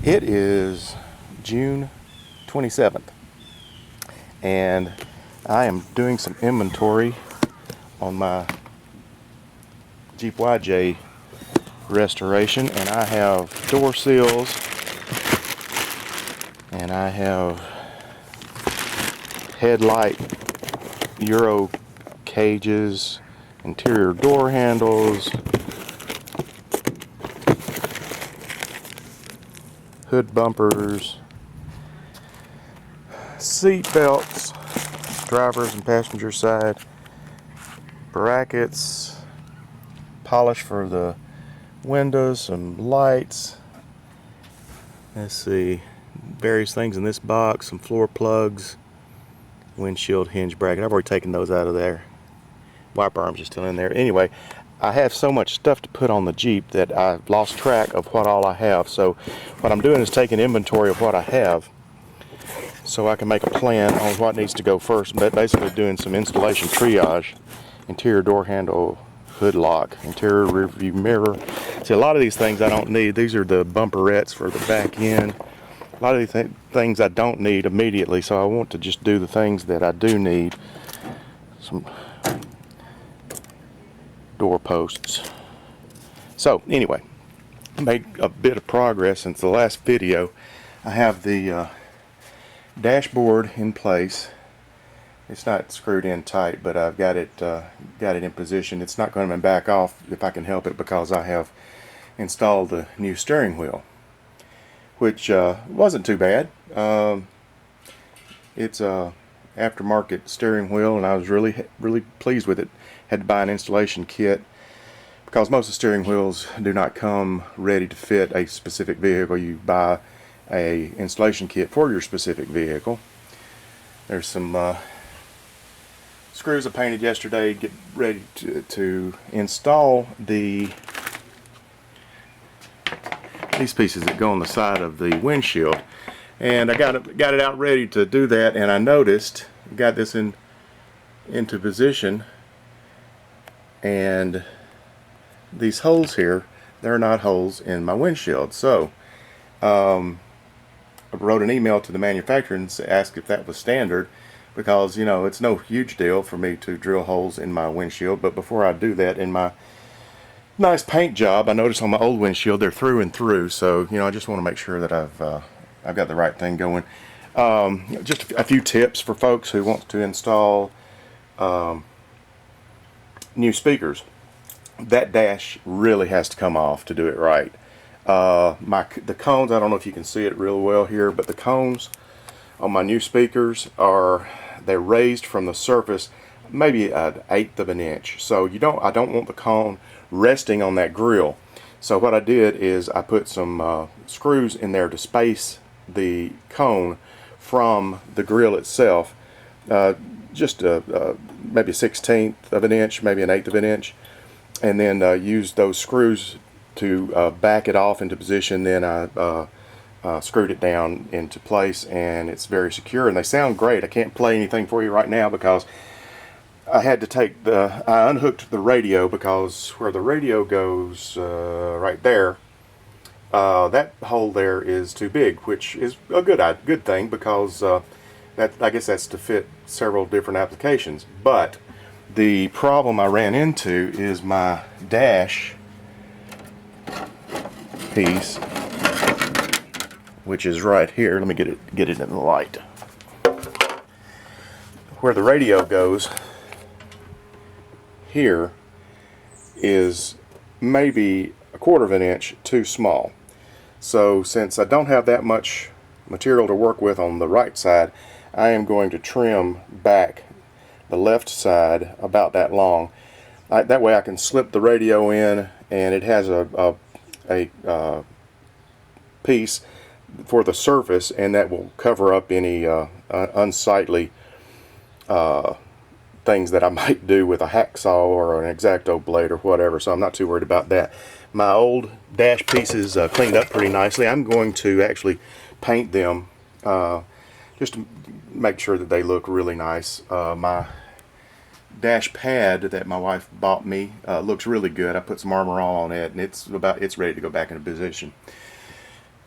It is June 27th, and I am doing some inventory on my Jeep YJ restoration, and I have door seals, and I have headlight Euro cages, interior door handles, hood bumpers, seat belts, drivers and passenger side, brackets, polish for the windows, some lights. Let's see, various things in this box, some floor plugs, windshield hinge bracket. I've already taken those out of there. Wiper arms are still in there. Anyway, I have so much stuff to put on the Jeep that I've lost track of what all I have. So what I'm doing is taking inventory of what I have so I can make a plan on what needs to go first, but basically doing some installation triage. Interior door handle, hood lock, interior rear view mirror. See, a lot of these things I don't need. These are the bumperettes for the back end. A lot of these things I don't need immediately, so I want to just do the things that I do need. Some door posts. So anyway, made a bit of progress since the last video. I have the dashboard in place. It's not screwed in tight, but I've got it in position. It's not going to back off if I can help it, because I have installed the new steering wheel, which wasn't too bad. It's a aftermarket steering wheel, and I was really pleased with it. Had to buy an installation kit because most of the steering wheels do not come ready to fit a specific vehicle. You buy a installation kit for your specific vehicle. There's some screws I painted yesterday. Get ready to install these pieces that go on the side of the windshield, and I got it out ready to do that. And I noticed, got this into position, and these holes here, they're not holes in my windshield. So I wrote an email to the manufacturer and asked if that was standard, because you know it's no huge deal for me to drill holes in my windshield. But before I do that, in my nice paint job, I noticed on my old windshield they're through and through. So you know, I just want to make sure that I've got the right thing going. Just a few tips for folks who want to install new speakers. That dash really has to come off to do it right. The cones, I don't know if you can see it real well here, but the cones on my new speakers they're raised from the surface maybe an eighth of an inch. So I don't want the cone resting on that grill. So what I did is I put some screws in there to space the cone from the grill itself, just maybe a 1/16 of an inch, maybe an eighth of an inch, and then use those screws to back it off into position. Then I screwed it down into place, and it's very secure, and they sound great. I can't play anything for you right now because I had to I unhooked the radio, because where the radio goes right there, that hole there is too big, which is a good thing, because I guess that's to fit several different applications. But the problem I ran into is my dash piece, which is right here. Let me get it in the light. Where the radio goes here is maybe a quarter of an inch too small. So since I don't have that much material to work with on the right side, I am going to trim back the left side about that long. That way I can slip the radio in, and it has a piece for the surface, and that will cover up any unsightly things that I might do with a hacksaw or an X-Acto blade or whatever. So I'm not too worried about that. My old dash pieces cleaned up pretty nicely. I'm going to actually paint them just to make sure that they look really nice. My dash pad that my wife bought me looks really good. I put some Armor All on it, and it's ready to go back into position.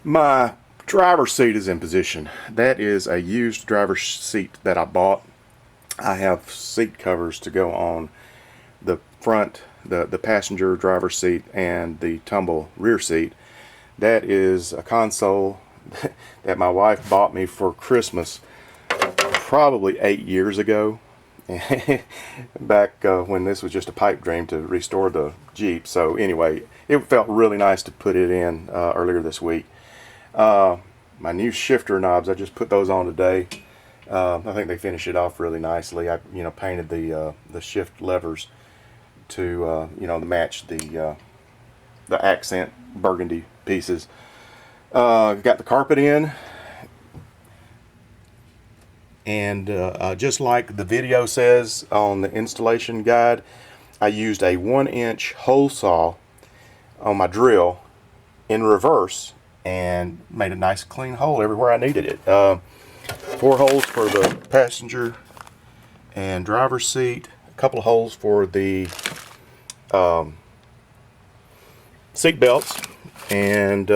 My Driver's seat is in position. That is a used driver's seat that I bought. I have seat covers to go on the front, the passenger driver's seat, and the tumble rear seat. That is a console that my wife bought me for Christmas probably 8 years ago. Back when this was just a pipe dream to restore the Jeep. So anyway, it felt really nice to put it in earlier this week. My new shifter knobs, I just put those on today. I think they finish it off really nicely. I painted the shift levers to to match the accent burgundy pieces. Got the carpet in, and just like the video says on the installation guide, I used a 1-inch hole saw on my drill in reverse and made a nice clean hole everywhere I needed it. 4 holes for the passenger and driver's seat, a couple of holes for the seat belts, and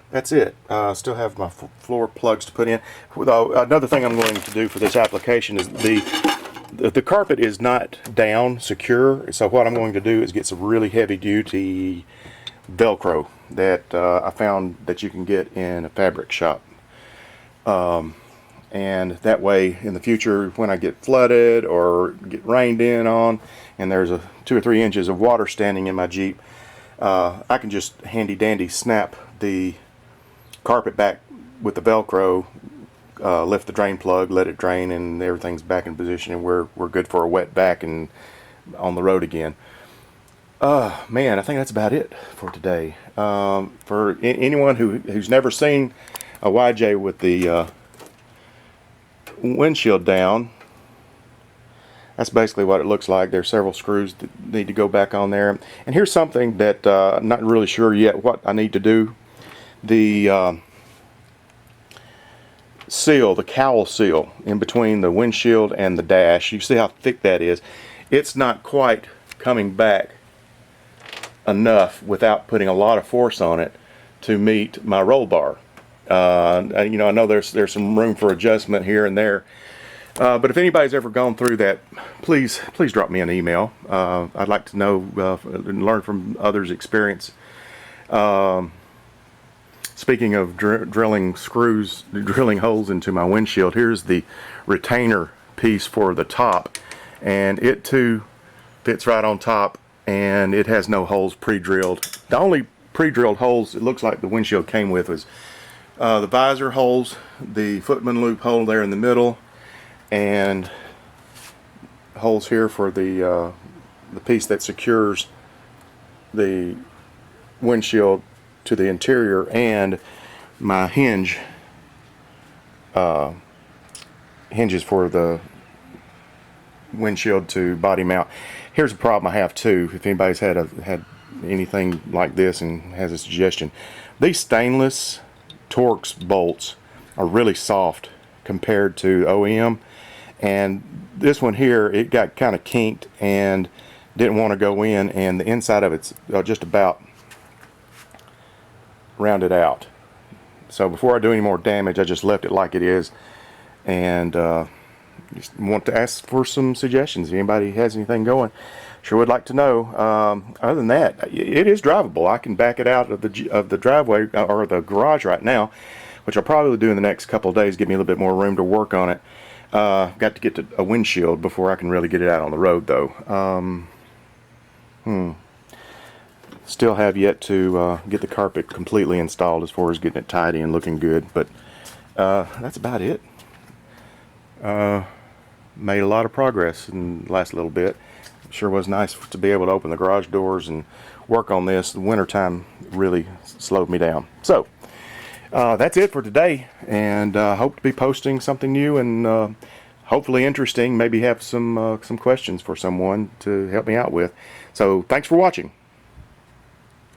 that's it. Still have my floor plugs to put in. Another thing I'm going to do for this application is the carpet is not down secure, so what I'm going to do is get some really heavy duty Velcro that I found that you can get in a fabric shop. And that way in the future, when I get flooded or get rained in on and there's 2 or 3 inches of water standing in my Jeep, I can just handy dandy snap the carpet back with the Velcro, lift the drain plug, let it drain, and everything's back in position, and we're good for a wet back and on the road again. Man, I think that's about it for today. For anyone who's never seen a YJ with the windshield down, that's basically what it looks like. There's several screws that need to go back on there. And here's something that I'm not really sure yet what I need to do. The seal, the cowl seal in between the windshield and the dash, you see how thick that is. It's not quite coming back enough without putting a lot of force on it to meet my roll bar. I know there's some room for adjustment here and there, but if anybody's ever gone through that, please drop me an email. I'd like to know and learn from others' experience. Speaking of drilling holes into my windshield, here's the retainer piece for the top, and it too fits right on top, and it has no holes pre-drilled. The only pre-drilled holes it looks like the windshield came with was the visor holes, the footman loop hole there in the middle, and holes here for the piece that secures the windshield to the interior, and my hinges for the windshield to body mount. Here's a problem I have too, if anybody's had anything like this and has a suggestion. These stainless Torx bolts are really soft compared to OEM, and this one here, it got kind of kinked and didn't want to go in, and the inside of it's just about rounded out. So before I do any more damage, I just left it like it is, and just want to ask for some suggestions. If anybody has anything going, sure would like to know. Other than that, it is drivable. I can back it out of the driveway or the garage right now, which I'll probably do in the next couple of days, give me a little bit more room to work on it. Got to get to a windshield before I can really get it out on the road though. Still have yet to get the carpet completely installed as far as getting it tidy and looking good, but that's about it. Made a lot of progress in the last little bit. Sure was nice to be able to open the garage doors and work on this. The wintertime really slowed me down. So that's it for today, and hope to be posting something new and hopefully interesting. Maybe have some questions for someone to help me out with. So thanks for watching.